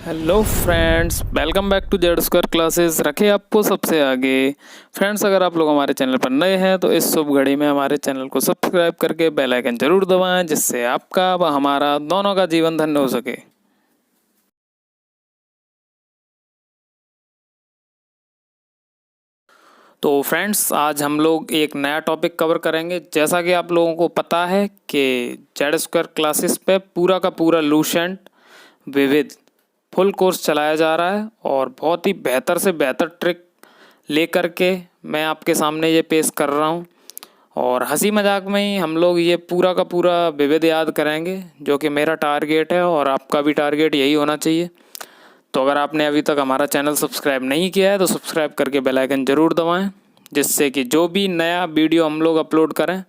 Hello friends, welcome back to Z square classes. रखे आपको सबसे आगे। फ्रेंड्स, अगर आप लोग हमारे चैनल पर नए हैं तो इस शुभ घड़ी में हमारे चैनल को सब्सक्राइब करके बेल आइकन जरूर दबाएं, जिससे आपका व हमारा दोनों का जीवन धन्य हो सके। तो फ्रेंड्स, आज हम लोग एक नया टॉपिक कवर करेंगे। जैसा कि आप लोगों को पता है कि जेड स्क्वायर क्लासेस पे पूरा का पूरा लूसेंट विविध फुल कोर्स चलाया जा रहा है और बहुत ही बेहतर से बेहतर ट्रिक लेकर के मैं आपके सामने ये पेश कर रहा हूँ। और हंसी मजाक में ही हम लोग ये पूरा का पूरा विविध याद करेंगे, जो कि मेरा टारगेट है और आपका भी टारगेट यही होना चाहिए। तो अगर आपने अभी तक हमारा चैनल सब्सक्राइब नहीं किया है तो सब्सक्राइब करके बेल आइकन ज़रूर दबाएं, जिससे कि जो भी नया वीडियो हम लोग अपलोड करें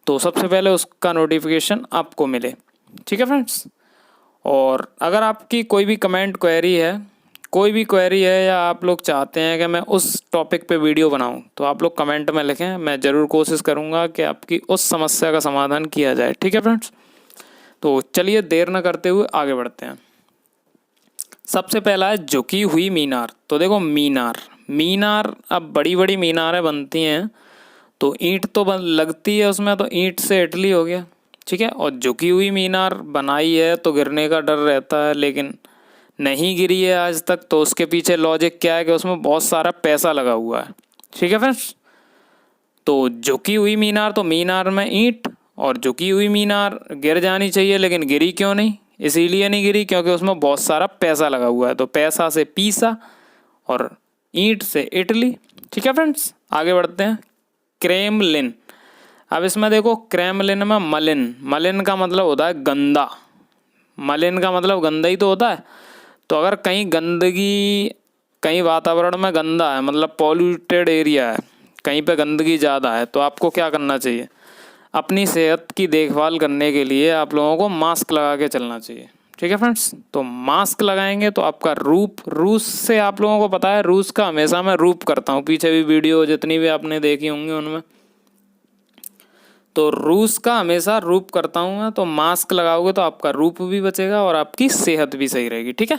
तो सबसे पहले उसका नोटिफिकेशन आपको मिले। ठीक है फ्रेंड्स। और अगर आपकी कोई भी क्वेरी है या आप लोग चाहते हैं कि मैं उस टॉपिक पे वीडियो बनाऊं, तो आप लोग कमेंट में लिखें। मैं ज़रूर कोशिश करूंगा कि आपकी उस समस्या का समाधान किया जाए। ठीक है फ्रेंड्स। तो चलिए देर न करते हुए आगे बढ़ते हैं। सबसे पहला है झुकी हुई मीनार। तो देखो, मीनार अब बड़ी बड़ी मीनारें बनती हैं तो ईंट तो लगती है उसमें, तो ईंट से इटली हो गया। ठीक है। और झुकी हुई मीनार बनाई है तो गिरने का डर रहता है, लेकिन नहीं गिरी है आज तक। तो उसके पीछे लॉजिक क्या है कि उसमें बहुत सारा पैसा लगा हुआ है। ठीक है फ्रेंड्स। तो झुकी हुई मीनार, तो मीनार में ईंट, और झुकी हुई मीनार गिर जानी चाहिए, लेकिन गिरी क्यों नहीं? इसीलिए नहीं गिरी क्योंकि उसमें बहुत सारा पैसा लगा हुआ है। तो पैसा से पीसा और ईंट से इटली। ठीक है फ्रेंड्स, आगे बढ़ते हैं। क्रेमलिन। अब इसमें देखो, क्रेमलिन में मलिन का मतलब होता है गंदा। मलिन का मतलब गंदा ही तो होता है। तो अगर कहीं वातावरण में गंदा है, मतलब पॉल्यूटेड एरिया है, कहीं पे गंदगी ज़्यादा है, तो आपको क्या करना चाहिए? अपनी सेहत की देखभाल करने के लिए आप लोगों को मास्क लगा के चलना चाहिए। ठीक है फ्रेंड्स। तो मास्क लगाएंगे तो आपका रूस से, आप लोगों को पता है रूस का हमेशा मैं रूप करता हूँ, पीछे भी वीडियो जितनी भी आपने देखी होंगी उनमें, तो रूस का हमेशा रूप करता हूँ मैं। तो मास्क लगाओगे तो आपका रूप भी बचेगा और आपकी सेहत भी सही रहेगी। ठीक है।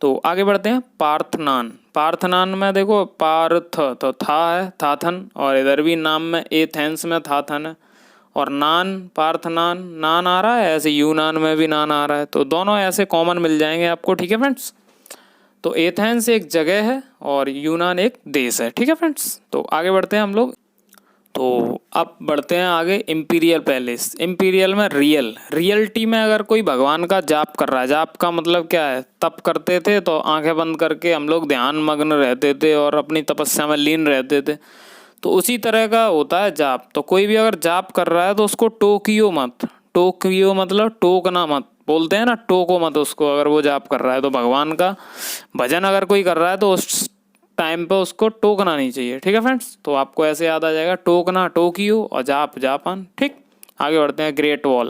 तो आगे बढ़ते हैं। पार्थनान में देखो, पार्थ तो था है, थाथन, और इधर भी नाम में एथेंस में थाथन है। और पार्थनान नान आ रहा है, ऐसे यूनान में भी नान आ रहा है। तो दोनों ऐसे कॉमन मिल जाएंगे आपको। ठीक है फ्रेंड्स। तो एथेंस एक जगह है और यूनान एक देश है। ठीक है फ्रेंड्स। तो आगे बढ़ते हैं हम लोग। तो अब बढ़ते हैं आगे। Imperial palace. इम्पीरियल में रियलिटी में अगर कोई भगवान का जाप कर रहा है, जाप का मतलब क्या है? तप करते थे तो आंखें बंद करके हम लोग ध्यान मग्न रहते थे और अपनी तपस्या में लीन रहते थे। तो उसी तरह का होता है जाप। तो कोई भी अगर जाप कर रहा है तो उसको टोकियो मत। टोकियो मतलब टोकना मत, बोलते हैं ना, टोको मत उसको। अगर वो जाप कर रहा है तो भगवान का भजन अगर कोई कर रहा है तो उस टाइम पे उसको टोकना नहीं चाहिए। ठीक है फ्रेंड्स। तो आपको ऐसे याद आ जाएगा, टोकना टोकियो और जाप जापान। ठीक। आगे बढ़ते हैं। Great wall.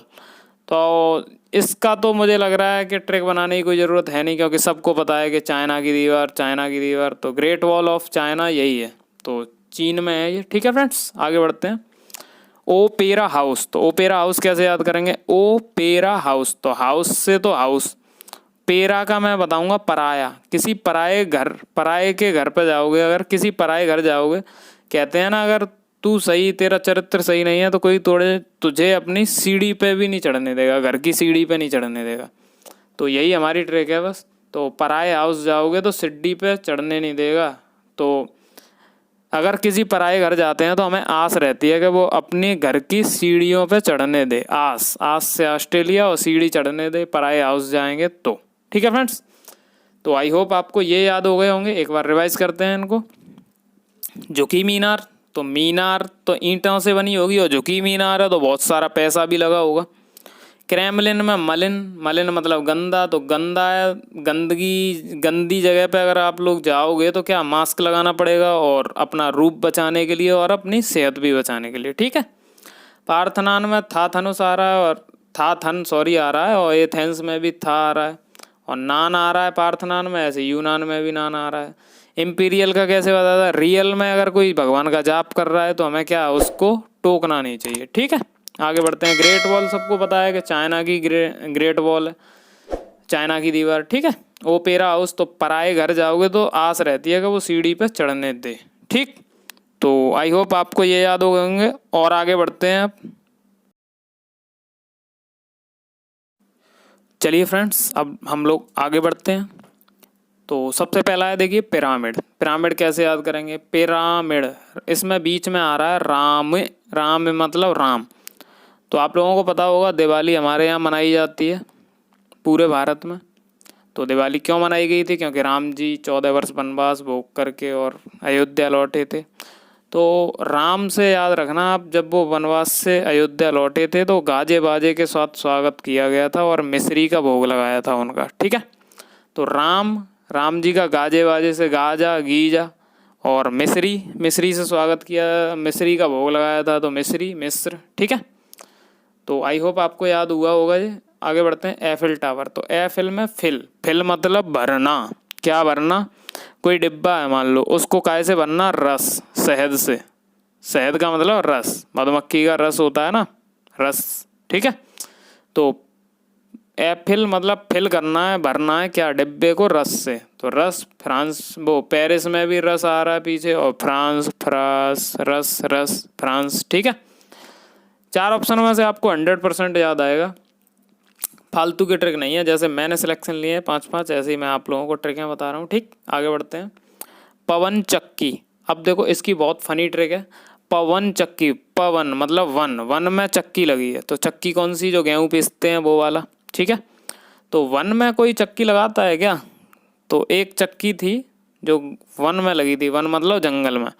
तो इसका तो मुझे लग रहा है कि ट्रिक बनाने की कोई ज़रूरत है नहीं, क्योंकि सबको पता है कि चाइना की दीवार। तो ग्रेट वॉल ऑफ चाइना यही है, तो चीन में है ये। ठीक है फ्रेंड्स, आगे बढ़ते हैं। Opera house. तो ओपेरा हाउस कैसे याद करेंगे? ओपेरा हाउस, तो हाउस से तो हाउस, पेरा का मैं बताऊंगा पराया। किसी पराये के घर पे जाओगे, अगर किसी पराये घर जाओगे, कहते हैं ना, अगर तू सही, तेरा चरित्र सही नहीं है तो कोई तुझे अपनी सीढ़ी पे भी नहीं चढ़ने देगा, घर की सीढ़ी पे नहीं चढ़ने देगा। तो यही हमारी ट्रिक है बस। तो पराये हाउस जाओगे तो सीढ़ी पे चढ़ने नहीं देगा। तो अगर किसी पराये घर जाते हैं तो हमें आस रहती है कि वो अपने घर की सीढ़ियों पे चढ़ने दे। आस से ऑस्ट्रेलिया, और सीढ़ी चढ़ने दे पराये हाउस जाएंगे तो। ठीक है फ्रेंड्स। तो आई होप आपको ये याद हो गए होंगे। एक बार रिवाइज करते हैं इनको। झुकी मीनार, तो मीनार तो ईंटों से बनी होगी, और झुकी मीनार है तो बहुत सारा पैसा भी लगा होगा। क्रेमलिन में मलिन मतलब गंदा, तो गंदा है, गंदी जगह पे अगर आप लोग जाओगे तो क्या मास्क लगाना पड़ेगा, और अपना रूप बचाने के लिए और अपनी सेहत भी बचाने के लिए। ठीक है। पार्थनान में थाथनुस आ रहा है, और आ रहा है, और एथेंस में भी था आ रहा है, और नान आ रहा है पार्थनान में, ऐसे यूनान में भी नान आ रहा है। इम्पीरियल का कैसे बताया? रियल में अगर कोई भगवान का जाप कर रहा है तो हमें क्या, उसको टोकना नहीं चाहिए। ठीक है। आगे बढ़ते हैं। ग्रेट वॉल सबको पता है कि चाइना की ग्रेट वॉल है। चाइना की दीवार, ठीक है। ओपेरा हाउस, तो पराए घर जाओगे तो आस रहती है कि वो सीढ़ी पे चढ़ने दे, ठीक। तो आई होप आपको ये याद हो गए होंगे और आगे बढ़ते हैं अब। चलिए फ्रेंड्स, अब हम लोग आगे बढ़ते हैं। तो सबसे पहला है देखिए पिरामिड। पिरामिड कैसे याद करेंगे? पिरामिड, इसमें बीच में आ रहा है राम। राम मतलब राम। तो आप लोगों को पता होगा दिवाली हमारे यहाँ मनाई जाती है पूरे भारत में। तो दिवाली क्यों मनाई गई थी? क्योंकि राम जी 14 वर्ष वनवास भोग करके और अयोध्या लौटे थे। तो राम से याद रखना आप, जब वो वनवास से अयोध्या लौटे थे तो गाजे बाजे के साथ स्वागत किया गया था और मिश्री का भोग लगाया था उनका, ठीक है। तो राम जी का गाजे बाजे से गाजा गीजा और मिश्री से स्वागत किया, मिश्री का भोग लगाया था तो मिस्र, ठीक है। तो आई होप आपको याद हुआ होगा ये। आगे बढ़ते हैं। एफिल टावर, तो एफिल में फिल मतलब भरना। क्या भरना? कोई डिब्बा है मान लो, उसको काहे से भरना? रस, शहद से। शहद का मतलब रस, मधुमक्खी का रस होता है ना, रस, ठीक है। तो एफिल मतलब फिल करना है, भरना है क्या? डिब्बे को रस से। तो रस, फ्रांस, वो पेरिस में भी रस आ रहा है पीछे, और फ्रांस रस फ्रांस, ठीक है। 4 ऑप्शन में से आपको 100% याद आएगा। फालतू की ट्रिक नहीं है, जैसे मैंने सिलेक्शन लिए हैं 5-5, ऐसे ही मैं आप लोगों को ट्रिकें बता रहा हूँ, ठीक। आगे बढ़ते हैं। पवन चक्की, अब देखो इसकी बहुत फनी ट्रिक है। पवन चक्की, पवन मतलब वन में चक्की लगी है, तो चक्की कौन सी? जो गेहूँ पीसते हैं वो वाला, ठीक है। तो वन में कोई चक्की लगाता है क्या? तो एक चक्की थी जो वन में लगी थी, वन मतलब जंगल में।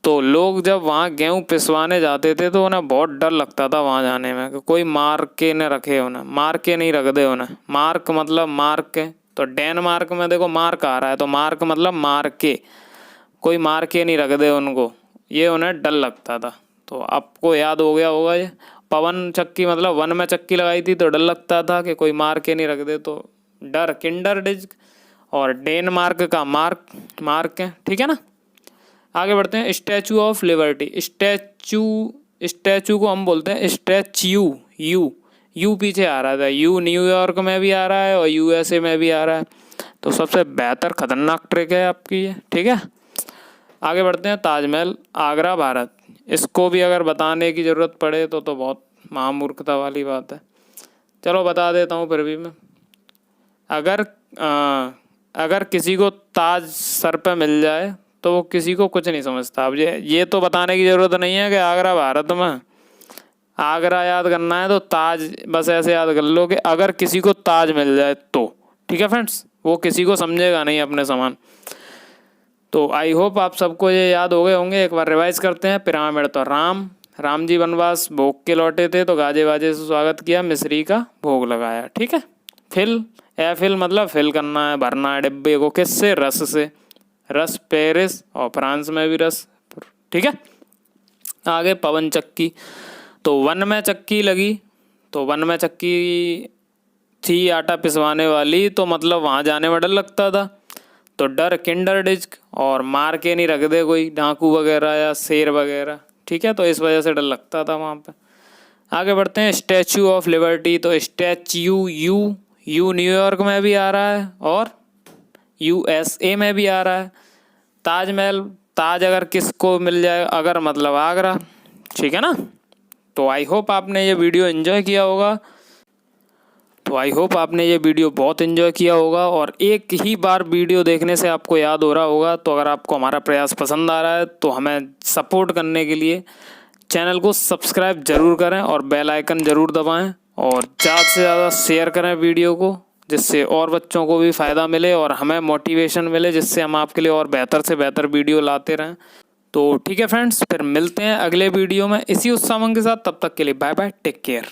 तो लोग जब वहाँ गेहूँ पिसवाने जाते थे तो उन्हें बहुत डर लगता था वहाँ जाने में कि कोई मार के न रखे, उन्हें मार के नहीं रख दे उन्हें। मार्क मतलब मार्क के, तो डेनमार्क में देखो मार्क आ रहा है, तो मार्क मतलब मार के, कोई मार के नहीं रख दे उनको, ये उन्हें डर लगता था। तो आपको याद हो गया होगा ये। पवन चक्की मतलब वन में चक्की लगाई थी तो डर लगता था कि कोई मार के नहीं रख दे, तो डर किंडर डिस्क, और डेनमार्क का मार्क है, ठीक है ना। आगे बढ़ते हैं। स्टैचू ऑफ लिबर्टी, स्टैचू को हम बोलते हैं स्टैच्यू, यू पीछे आ रहा था, यू न्यूयॉर्क में भी आ रहा है और यूएसए में भी आ रहा है। तो सबसे बेहतर खतरनाक ट्रिक है आपकी ये, ठीक है। आगे बढ़ते हैं। ताजमहल, आगरा, भारत। इसको भी अगर बताने की ज़रूरत पड़े तो बहुत महामूर्खता वाली बात है। चलो बता देता हूँ फिर भी मैं। अगर किसी को ताज सर पे मिल जाए तो वो किसी को कुछ नहीं समझता। अब ये तो बताने की ज़रूरत नहीं है कि आगरा भारत में, आगरा याद करना है तो ताज बस ऐसे याद कर लो कि अगर किसी को ताज मिल जाए तो, ठीक है फ्रेंड्स। वो किसी को समझेगा नहीं अपने समान। तो आई होप आप सबको ये याद हो गए होंगे। एक बार रिवाइज करते हैं। पिरामिड, तो राम जी वनवास भोग के लौटे थे तो गाजे बाजे से स्वागत किया, मिश्री का भोग लगाया, ठीक है। फिल मतलब फिल करना है, भरना है डिब्बे को, किससे? रस से। रस पेरिस और फ्रांस में भी रस, ठीक है। आगे पवन चक्की, तो वन में चक्की लगी, तो वन में चक्की थी आटा पिसवाने वाली, तो मतलब वहाँ जाने में डर लगता था, तो डर किंडर डिस्क, और मार के नहीं रख दे कोई डाकू वगैरह या शेर वगैरह, ठीक है। तो इस वजह से डर लगता था वहाँ पे। आगे बढ़ते हैं। स्टैचू ऑफ लिबर्टी, तो स्टैच्यू यू न्यूयॉर्क में भी आ रहा है और यूएसए में भी आ रहा है। ताजमहल, ताज अगर किसको मिल जाए, अगर मतलब आगरा, ठीक है ना। तो आई होप आपने ये वीडियो एंजॉय किया होगा। बहुत एंजॉय किया होगा और एक ही बार वीडियो देखने से आपको याद हो रहा होगा। तो अगर आपको हमारा प्रयास पसंद आ रहा है तो हमें सपोर्ट करने के लिए चैनल को सब्सक्राइब ज़रूर करें और बेल आइकन ज़रूर दबाएं और ज़्यादा से ज़्यादा शेयर करें वीडियो को, जिससे और बच्चों को भी फ़ायदा मिले और हमें मोटिवेशन मिले, जिससे हम आपके लिए और बेहतर से बेहतर वीडियो लाते रहें। तो ठीक है फ्रेंड्स, फिर मिलते हैं अगले वीडियो में इसी उत्साह के साथ। तब तक के लिए बाय बाय, टेक केयर।